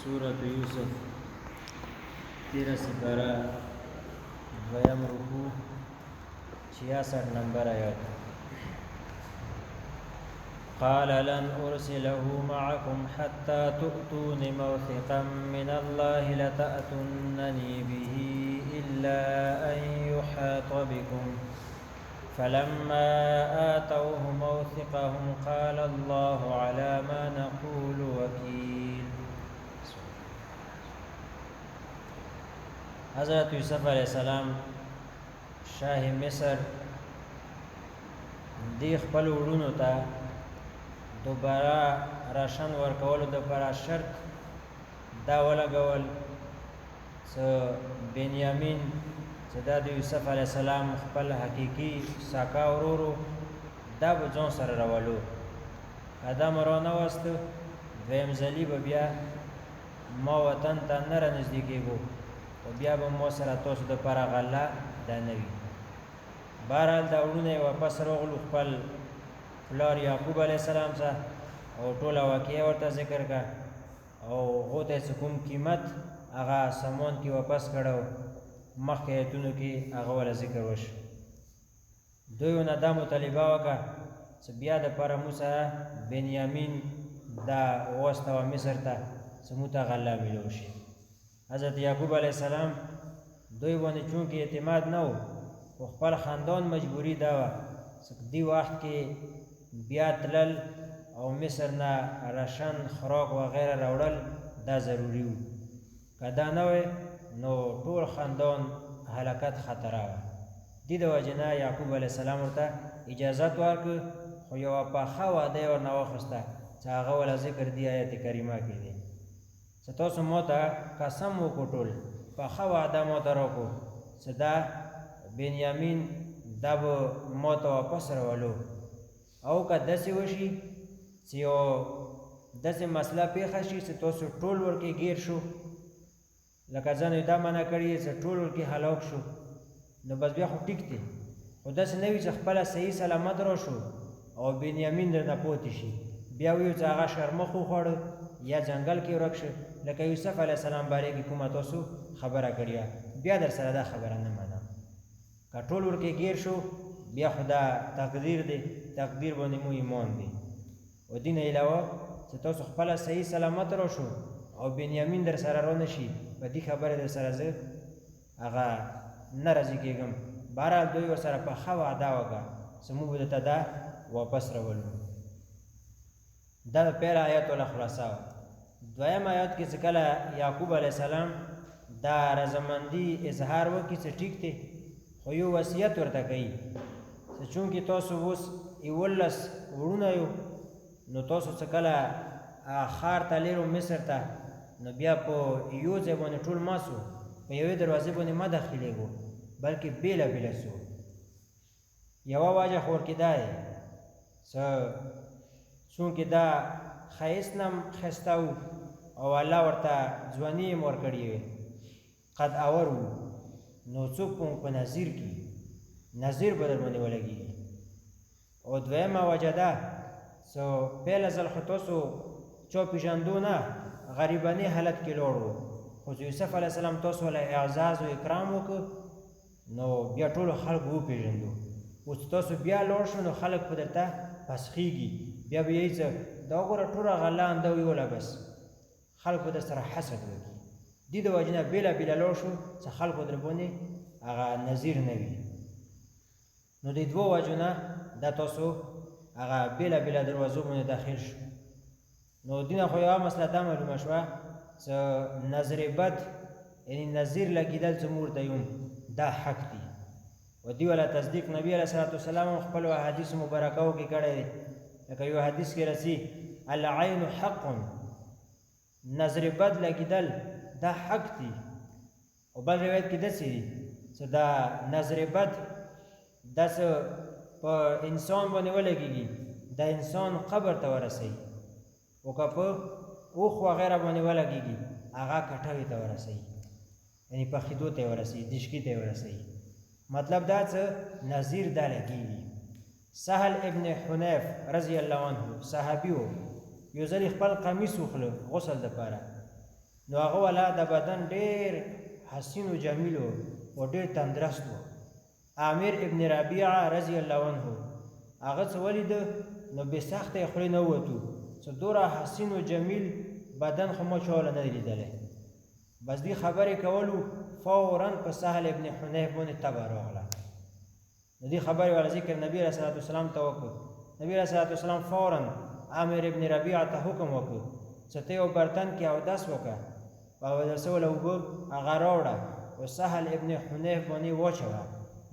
سورة یوسف 13 سپارہ دویم رکوع 66 نمبر آیات. قال لن أرسله معكم حتى تؤتون موثقا من الله لتأتونني به إلا أن يحاط بكم فلما آتوه موثقهم قال الله على ما نقول وكيل. حضرت یوسف علیہ السلام شاه مصر دی خپل وړونو ته دوباره راشن ورکولو دپاره شرط دا ولګول چې بنیامین چې دا د یوسف علیه السلام خپل حقیقي ساکا ورورو دا به ځان سره راولو ادم رانه وسته دویم ځلي به بیا ما وطن ته نه رانږدې کېږو او بیا به ما سره تاسو دپاره غله دا نه وي. بهرحال دا وړونه یې واپس راغلو خپل پلار یعقوب علیه السلام ته او ټوله واقعه ورته ذکر کړه او هغو ته چې کوم قیمت هغه سامان کې واپس کړه مخکې ایتونو کې هغه وله ذکر وشو. دوی نه دا مطالبه وکړه چې بیا دپاره موږ سره بنیامین دا واستوه مصر ته چې موږ ته غله میلو شي. حضرت یعقوب علیه السلام دوی باندې چونکې اعتماد نه و خو خپل خاندان مجبوري دا وه چې دې وخت کې بیا تلل او مصر نه راشن خوراک وغیره راوړل دا ضروري وو. که دا نه وی نو ټول خاندان هلاکت خطره وه. دې د وجې نه یعقوب علیه السلام ورته اجازت ورکړ خو یوه پاخه وعده یې ورنه واخیسته چې هغه وله ذکر دی آیت کریمه کې دی چې تاسو ما ته قسم وکړو ټول پاخه وعده ما ته راکړو چې دا بنیامین دا به ما ته واپس راولو او که داسې وشي چې یو داسې مسله پیښه شي چې تاسو ټول ورکې ګیر شو لکه ځان دا منع کړي چې ټول ورکې هلاک شو نو بس بیا خو ټیک دی خو داسې نه وي چې خپله صحیح سلامت را شو او بنیامین درنه پوتې شي بیا ویو چې هغه شرمخ وخوړه یا ځنګل کې ورک شو لکه یوسف علیه السلام باره کې کومه تاسو خبره کړې بیا در سره دا خبره نه منم. که ټول ورکې ګیر شو بیا خو دا تقدیر دی تقدیر باندې مو ایمان دی او دین علاوه چې تاسو خپله صحیح سلامت را شو او بنیامین در سره را نشي په دې خبره در سره زه هغه نه راضي کېږم. بهرحال دوی ورسره په ښه وعده وکړه چې موږ به درته دا واپس راولو. دا د پیل آیات والا خلاصه وه. دویم آیات کې چې کله یعقوب علیه السلام دا رضامندي اظهار وکړي چې ټیک دی خو یو وصیت ورته کوي چې چونکې تاسو اوس 11 وړونه یو نو تاسو چې کله ښار ته لیرو مصر ته نو بیا په یو ځای باندې ټول ماسو په یوې دروازې باندې مه داخلېږو بلکې بېله بېله سو. یوه وجه خو ورکې دا دی چې چونکې دا ښایست نه هم ښایسته و او الله ورته ځواني یې ورکړې وې قد اور و نو څوک په نظیر کې نظیر به در باندې ولګېږي. او دویمه وجه ده چې پیله ځل خو تاسو چا پېژندو نه غریباني حالت کې لوړ و خو چې یوسف علیه السلام تاسو له اعزاز و اکرام وکړ نو بیا ټولو خلکو وپېژندو. اوس تاسو بیا لوړ شو نو خلک په درته پسخېږي بیا به یې چې دا وګوره ټوله غله انده ویوله بس خلک به در سره حسد وکړي. دې د وجې نه بېله بېله لوړ شو چې خلکو در باندې هغه نظیر نه وي. نو د دوو وجو نه دا تاسو هغه بېله بېله دروازو باندې داخل شو. نو دینه خو یوه مسله دا معلومه شوه چې نظر بد یعنی نظیر لګېدل چې موږ ورته یو دا حق دی و دې والا تصدیق نبی علیه صلات وسلام خپلو احادیثو مبارکو کې کړی دی. لکه یو حدیث کې رسي العین حق نظر بد لګېدل دا حق دی. او بل روایت کې داسې دي چې دا نظر بد داسې په انسان باندې ولګېږي دا انسان قبر ته ورسوي او که په اوښ وغیره باندې ولګېږي هغه کټوې ته ورسوي یعنی پخېدو ته یې ورسوي دشکي ته یې ورسوي. مطلب دا چې نظیر دا لګېږي. سهل ابن حنیف رضی الله عنه صحابي و یو ځل خپل قمیص وخله غسل دپاره نو هغه والا د بدن ډېر حسین و جمیل و ډېر تندرست و. عامر ابن ربیعه رضی الله عنه هغه څه ولیده نو بې سخته یې خولې نه ووتو، څه دومره حسین و جمیل بدن خو ما چا وله نه دی لیدلی. بس دې خبرې کولو فورا په سهل ابن حنیف باندې تبه راغله. د دې خبرې والا ذکر نبي علیه صلات وسلام ته وکړ. نبي علیه صلات وسلام فورا عامر ابن ربیعه ته حکم وکړ چې ته یو برتن کې اودس وکړه او اودس وله اوبه هغه راوړه او سهل ابن حنیف باندې واچوه،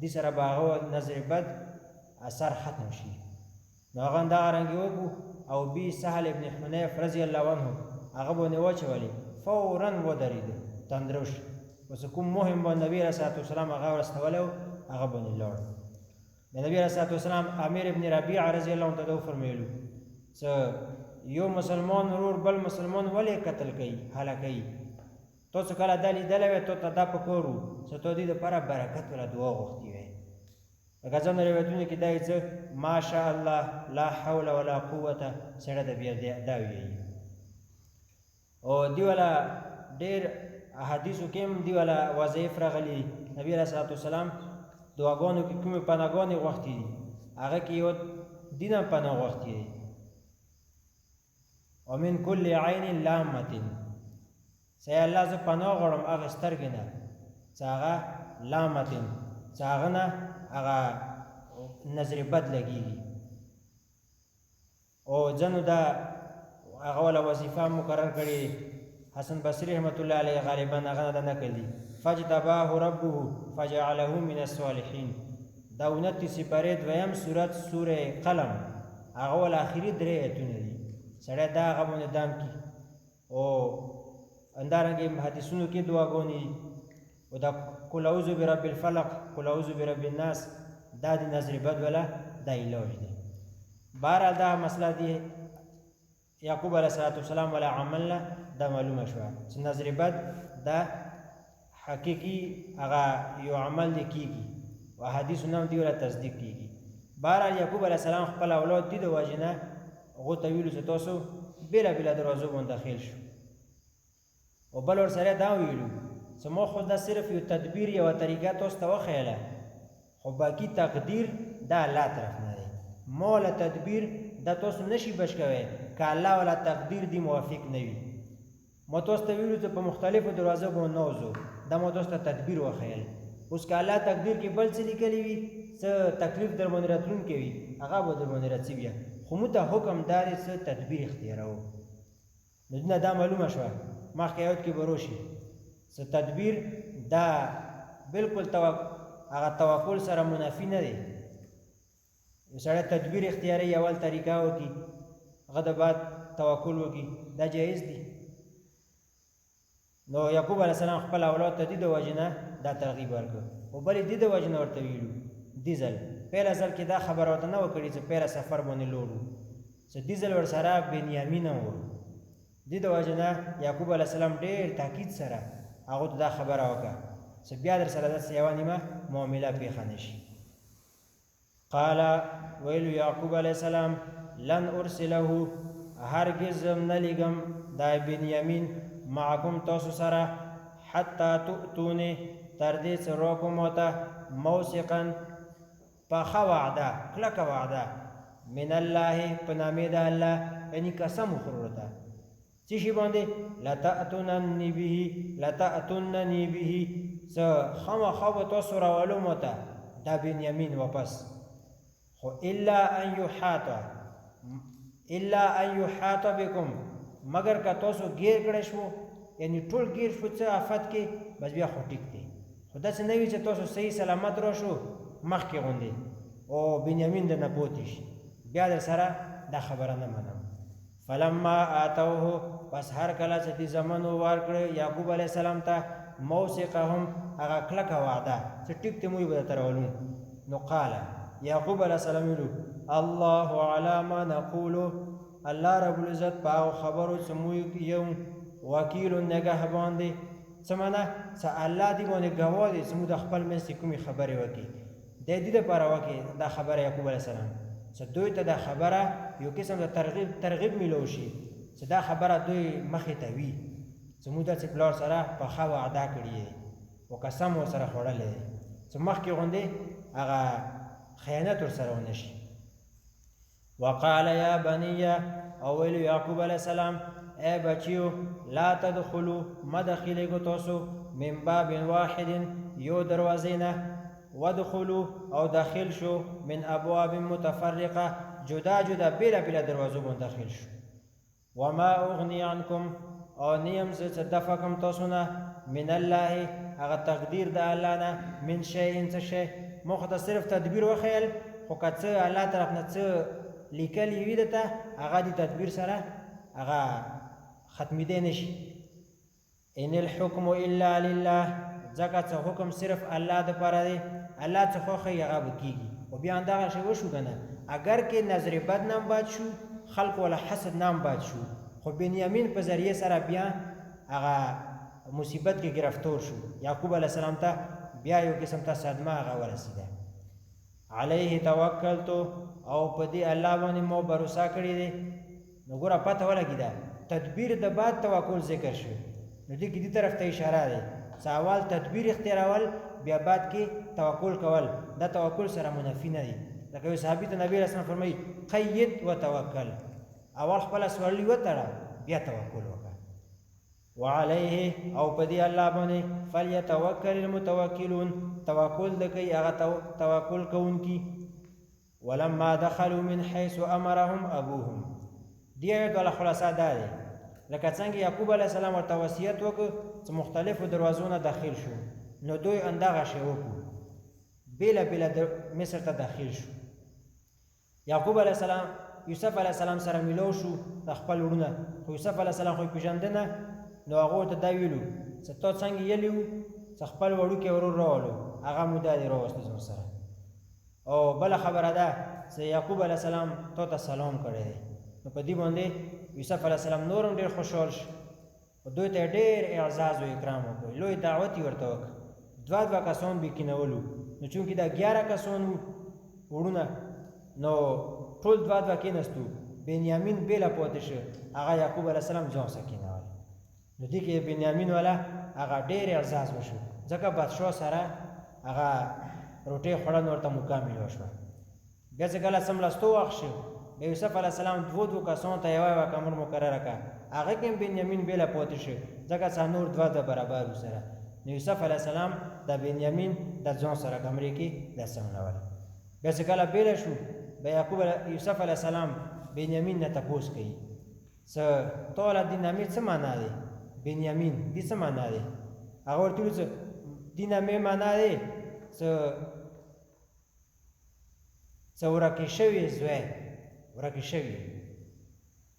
دې سره به هغه نظر بد اثر ختم شي. نو هغه همدغه رنګې وکړو او بي سهل ابن حنیف رضی الله عنه هغه باندې واچولې، فورا ودرېده تندرست. اوس کوم مهم باندې نبي علیه صلات وسلام هغه ورستولی و هغه باندې لاړ. د نبي علیه صلات وسلام امیر ابن ربیعه رضی الله عنه ته دا وفرمیلو چې یو مسلمان ورور بل مسلمان ولې قتل کوي هلاکوي؟ تاسو کله دا لیدلی وی تو ته دا پکار و چې تو دې دپاره برکت وله دعا غوښتې وی. لکه ځینو روایتونو کې دا چې ماشاء الله لا حول ولا قوته سړی ته بیا دا ویي. او دې والا ډېر احادیثو کې هم دې والا وظایف راغلي. نبي علیه صلات وسلام دعاګانو کې کومې پناهګانې غوښتې دي هغه کې یو دین هم پناه غوښتې دی. ومن کل عین لامة سی الله زه پناه غواړم هغه سترګې نه چې هغه لامة چې هغه نه هغه نظر بد لګېږي. او ځنو دا هغه والا وظیفه مقرر کړې حسن بصري رحمت الله علیه غالبا هغه نه نقل دي. فاجتباه ربه فجعله من الصالحین. دا 29 سپارې دویم سورت سوره قلم هغه ول اخري 3 ایتونه دي. سړی دا هغه باندې دام کی او اندارنګې حدیثونو کې دعاګانې او دا قل اعوذ برب الفلق قل اعوذ برب الناس دا د نظر بد ولا دا علاج دی. بهرحال دا مسله دی یعقوب علیه السلام ولا عملنا دا معلومه شوه چې نظر بد دا حقیقي هغه یو عمل دی کیږي او حدیثونه هم دی ولا تصدیق کیږي. بهرحال یعقوب علیه السلام خپل اولاد دي د وجې نه هغو ته ویلو چې تاسو بېلابېله دروازو باندې داخل شو. او بل ورسره دا ویلو چې ما خو دا صرف یو تدبیر یوه طریقه تاسو ته وښیله خو باقي تقدیر دا الله طرف نه دی. ما ولا تدبیر دا تاسو نشي بچ کوئ که الله ولا تقدیر دی موافق نه وي. ما تاسو ته ویلو چې په مختلفو دروازو باندې نه وځو، دا ما تاسو ته تدبیر وښیل. اوس که الله تقدیر کې بل څه لیکلی وي څه تکلیف در باندې راتلونکی وي هغه به در باندې راځي بیا، خو موږ ته حکم دا دی څه تدبیر اختیاروو. نو دنه دا معلومه شوه مخکې آیات کې به راشي څه تدبیر دا بلکل هغه توکل سره منافي نه دی. یو سړی تدبیر اختیاروي اول طریقه وکړي هغه د بعد توکل وکړي دا جایز دی. نو یعقوب علیه السلام خپل اولاد ته د وجې نه دا ترغیب ورکړ او بلې د وجې نه ورته ویلو دې ځل پیله ځل کې دا خبره ورته نه وکړي چې پیله سفر باندې لوړو چې دې ځل ورسره بنیامین هم و. دې د وجې نه یعقوب علیه السلام ډېر تاکید سره هغو ته دا خبره وکړه چې بیا در سره داسې یوه نیمه معامله پېښه نه شي. قال ویلو یعقوب علیه السلام لن ارسله هرگز نه لیږم دا بنیامین معکم تاسو سره حتی تؤتونی تر دې چې راکړو ماته موثقا پخه وعده کلکه وعده من الله په نامې د الله یعنې قسم وخورو ورته څه شي باندې لتأتونني به څه خامخا به تاسو راولو ماته دا بنیامین واپس خو الا ان یحاط بکم مگر که تاسو گیر کړی شو یعنی ټول گیر شو څه آفت کې بس بیا خو ټیک دی. خو داسې نه وي چې تاسو صحیح سلامت را شو مخکې غوندې او بنیامین در نه پوتې شي بیا در سره دا خبره نه منم. فلما آتوه پس هر کله چې دې زمنو ورکړه یعقوب علیه السلام ته موثقهم هغه کلکه وعده چې ټیک دی موږ به درته راولو. نو قال یعقوب علیه السلام ویلو الله علی ما نقولو الله رب العزت په هغو خبرو چې موږ یو وکیل نگهبان دی. څه معنا چې الله دې باندې ګواه دی چې موږ د خپل منځ کې کومې خبرې وکړي د دې دپاره وکړي دا خبره یعقوب علیه السلام چې دوی ته دا خبره یو قسم د ترغیب میلو شي چې دا خبره دوی مخې ته وي زموږ داسې پلار سره پخه وعده کړې دی او قسم ورسره خوړلی دی چې مخکې غوندې هغه خیانت ورسره ونه شي. وقال یا بنی او ویلو یعقوب علیه السلام ای بچیو لا تدخلوا مه داخلېږو تاسو من باب واحد یو دروازې نه ودخلوا او داخل شو من ابواب متفرقه جدا جدا بیله بیله دروازو باندې داخل شو. وما اغنی عنکم او نیم زه څه دفع کم تاسو نه من الله هغه تقدیر د الله نه من شیء څه شی موږ ته صرف تدبیر وښیل خو که څه الله طرف نه څه لیکلي وي درته هغه د تدبیر سره هغه ختمېدی نه شي. ان الحکم الا لله ځکه څه حکم صرف الله دپاره دی الله څه خوښوي هغه به کېږي. او بیا همدغه شی وشو که نه اگر کې نظر بد نام باد شو خلق ولا حسد نام باد شو خو بنیامین په ذریعه سره بیا هغه مصیبت کې گرفتار شو. یعقوب علیه السلام ته بیا یو قسم ته صدمه هغه ورسېده. علیه توکلتو او په دې الله باندې مو بروسه کړې دی. نو ګوره پته ولګېده تدبیر د بعد توکل ذکر شو نو دې کې دې طرف ته اشاره دی چې اول تدبیر اختیارول بیا بعد کې توکل کول دا توکل سره منافي نه دی. لکه یو صحابي ته نبی رسول فرمایي قید و توکل اول خپله سورلي وتړه بیا توکل وکړه. وعلیه او په دې الله باندې فلیتوکل المتوکلون توکل د کوي هغه توکل کوونکي. ولما دخلوا من حيث امرهم ابوهم دې آیت والا خلاصه دا دی لکه څنګه یعقوب علیه السلام ورته وصیت وکړ چې مختلفو دروازو نه داخل شو نو دوی همدغه شی وکړو بیله بیله مصر ته داخل شو. یعقوب علیه السلام یوسف علیه السلام سره میلو شو د خپل وروڼه خو یوسف علیه السلام خو یې پېژنده نه نو هغه ورته دا ویلو چې تا څنګه یلی وو چې خپل وړوکی ورور راولو هغه مو دا دی راوسته زموږ سره. او بله خبره ده چې یعقوب علیه السلام تا ته سلام کړی دی نو په دې باندې یوسف علیه السلام نور هم ډېر خوشحال شو او دوی ته ډېر اعزاز و اکرام وکړ لوی دعوت یې ورته وکړ. دوه کسان به یې کینولو نو چونکې دا 11 کسان وو وړونه نو ټول دوه کېناستو بنیامین بیله پاتې شو هغه یعقوب علیه السلام ځان سره کېنول نو دې کې بنیامین والا هغه ډېر اعزاز وشو ځکه بادشاه سره هغه روټۍ خوړل ورته مکمل وشوه. بیا چې کله سملاسته وخت شو بیا یوسف علیه السلام دوه کسانو ته یوه کمر مقرره کړه هغه کې هم بنیامین بیله پاتې شو ځکه چې نور دوه برابر سره نو یوسف علیه السلام د بنیامین د ځان سره کمرې کې داسملول. بیا چې کله بیله شو بیا یوسف علیه السلام بنیامین نه تپوس کوي چې تا د دینامې څه معنا دی بنیامین دې څه معنا دی هغه ورته ویل چې دینامې معنا دی چې ورکې شوي زوی ورکې شوي.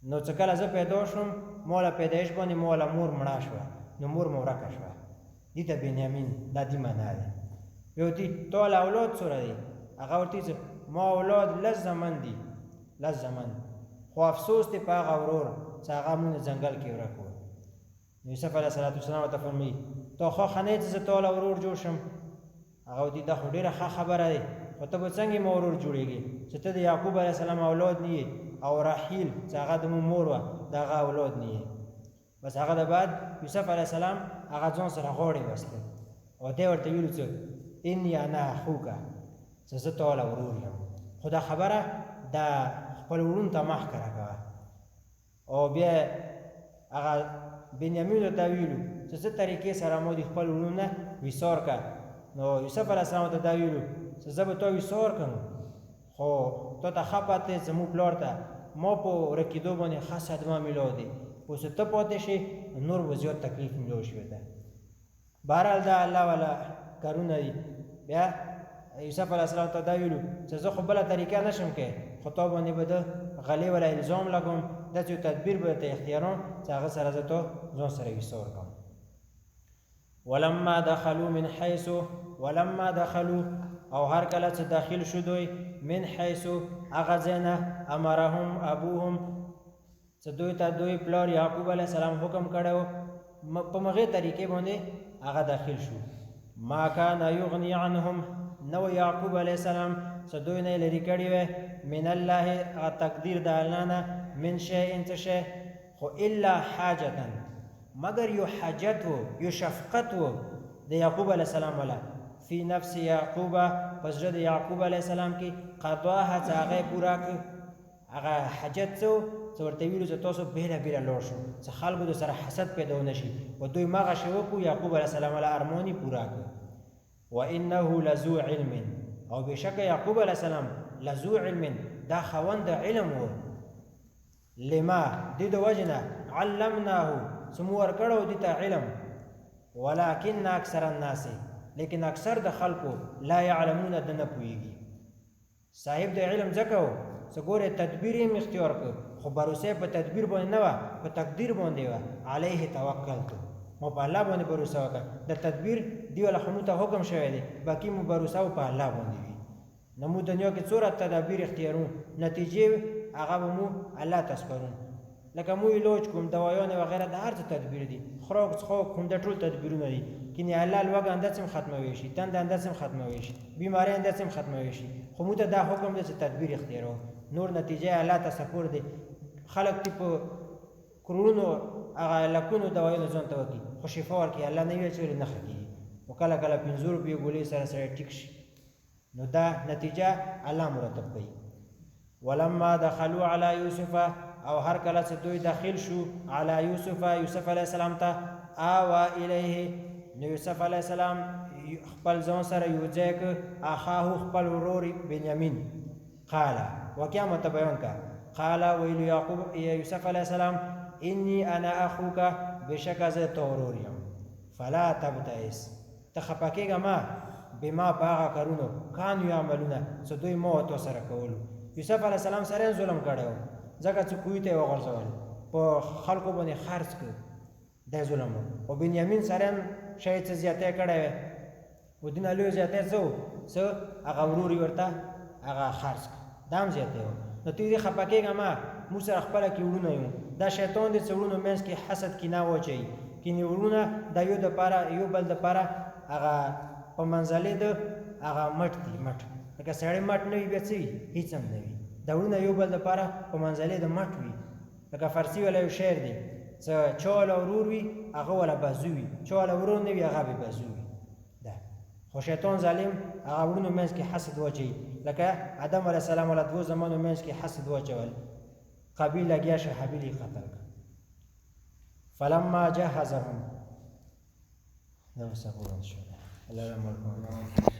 نو چې کله زه پیدا شوم ما له پیدایش باندې ما له مور مړه شوه نو مور مې ورکه شوه دې ته بنیامین دا دې معنا دی. بیا ورته تا له اولاد څومره دی هغه ورته چې ما اولاد لس زمن دي لس زمن خو افسوس دی په هغه ورور چې هغه مونږ ځنګل کې ورک و. یوسف علیه السلام ورته فرمایي تا خو ښه نه چې زه تا له ورور جوړ شم هغه ورته دا خو ډېره ښه خبره دی خو ته به څنګه ما ورور جوړېږي چې ته د یعقوب علیه السلام اولاد نه یې او راحیل چې هغه د مو مور وه د هغه اولاد نه یې. بس هغه د بعد یوسف علیه السلام هغه ځان سره غاړې وستل او دی ورته ویلو چې اني انا اخوکه چې زه تا له ورور یم خو دا خبره د خپل وروڼو ته مه ښکاره کوه. او بیا هغه بنیامین ورته ویلو چې څه طریقې سره مو د خپل وروڼو نه ویثار کړه. نو یوسف علیه السلام ته دا ویلو چې زه به تا ویثار کړم خو تا ته ښه پاتې زموږ پلار ته ما په ورکېدو باندې ښه صدمه میلاو دی خو چې ته پاتې شي نور به زیات تکلیف میلاو شوی ده. بهرحال دا الله والا کارونه دي. بیا یوسف علیه السلام ته دا ویلو چې زه خو بله طریقه نشم کوی خو تا باندې به د غلې والا الزام لګوم داسې یو تدبیر به ته اختیاروم چې هغه سره زه تا ځان سره ویثار کړم. ولما دخلوا من حیث ولما دخلوا او هر کله چې داخل شو دوی من حیث هغه ځای نه امرهم ابوهم چې دوی ته دوی پلار یعقوب علیه السلام حکم کړی و په مغې طریقې باندې هغه داخل شو. ما کان یغنی عنهم نو یعقوب علیه السلام چې دوی نه لرې کړي وی من الله هغه تقدیر د الله نه من شیء څه شی خو الا حاجتا مگر یو حاجت و یو شفقت و د یعقوب علیه السلام والا فی نفس یعقوب په زړه د یعقوب علیه السلام کې قضاها چې هغه یې پوره کړ هغه حاجت څه څه ورته ویلو چې تاسو بیله بیله لاړ شو چې خلکو د سره حسد پیدا ونه شي و دوی مغه شی وکړو یعقوب علیه السلام والا ارمان یې پوره کړ وانه لذو علم او بشک یعقوب علیه السلام لذو علم دا خوند علم و لما د دې وجه نه علمناه چې مو ورکړو دې ته علم ولكن اکثر الناس لیکن اکثر د خلکو لا يعلمون د نه پوهېږي صاحب د علم ځکه و چې ګوره تدبیر یې اختیار کړ خو بروسه په تدبیر باندې نه وه په تقدیر باندې وه علیه توکلتو مو په الله باندې بروسه وکړه د تدبیر دی والا خو موږ ته حکم شوی دی باقي مو بروسه په الله باندې وي نو موږ دنیا کې څومره تدابیر اختیارو نتیجې هغه به مو الله ته سپارو لکه مو علاج کوم دوایان وغیره د هر څه تدبیر دي خوراک څښاک کوم د ټول تدبیرونه دي کینې الله لوږه اندازې هم ختموي شي تند اندازې هم ختموي شي بیماری اندازې هم ختموي شي خو موږ ته دا حکم دی چې تدبیر اختیارو نور نتیجه الله ته سپور دی خلک تی په کرونو هغه لکونو دوایانو ځان ته وکړي خو شفا ورکړي الله نه ویل چې نه ښه کېږي او کله کله 5 روپۍ ګولۍ سره سره ټیک شي نو دا نتیجه الله مرتب کوي ولما دخلوا على یوسف او هر کله چې دوی داخل شو علی یوسف یوسف علیه السلام ته آوا الیه نو یوسف علیه السلام خپل ځان سره یو ځای کړ اخاه خپل ورور بنیامین قال واقعا مته بیان کا قال ویل یعقوب یوسف علیه السلام انی انا اخوک بشک از تو ورور یم فلا تبتئس تخپکیګه ما بما باغ کارونو کان یعملون څه دوی مو تو سره کولو یوسف علیه السلام سره ظلم کړو ځکه چې کوی ته وغورځول په خلکو باندې خرڅ کړ د ظلم او بنیامین سره شاید څه زیاته کړه و دین له زیاته څو هغه وروري ورته هغه خرڅ دام زیاته و نو تی خپکیګه ما مو سره خپل کې ورونه یو دا شیطان دې څورونو مېس کې حسد کې نه وچي کینی ورونه د یو د پاره یو بل د پاره هغه په منځلې د هغه مټ دی مټ لکه سړی مټ نه وي بیا څه هیڅ هم نه وي دا ورونه یو بل د پاره په منځلې د مټ وي لکه فارسی ولا یو شعر دی چې چول ورور وي هغه ولا بازو وي چول ورور نه وي هغه به بازو وي دا خو شیطان ظالم هغه ورونو مېس کې حسد وچي لکه آدم علیه السلام ولادت وو زمانو مېس کې حسد وچول قابیل لګیا شه حابیل قتل کړ فلما جهزهم نو سبحان الله الله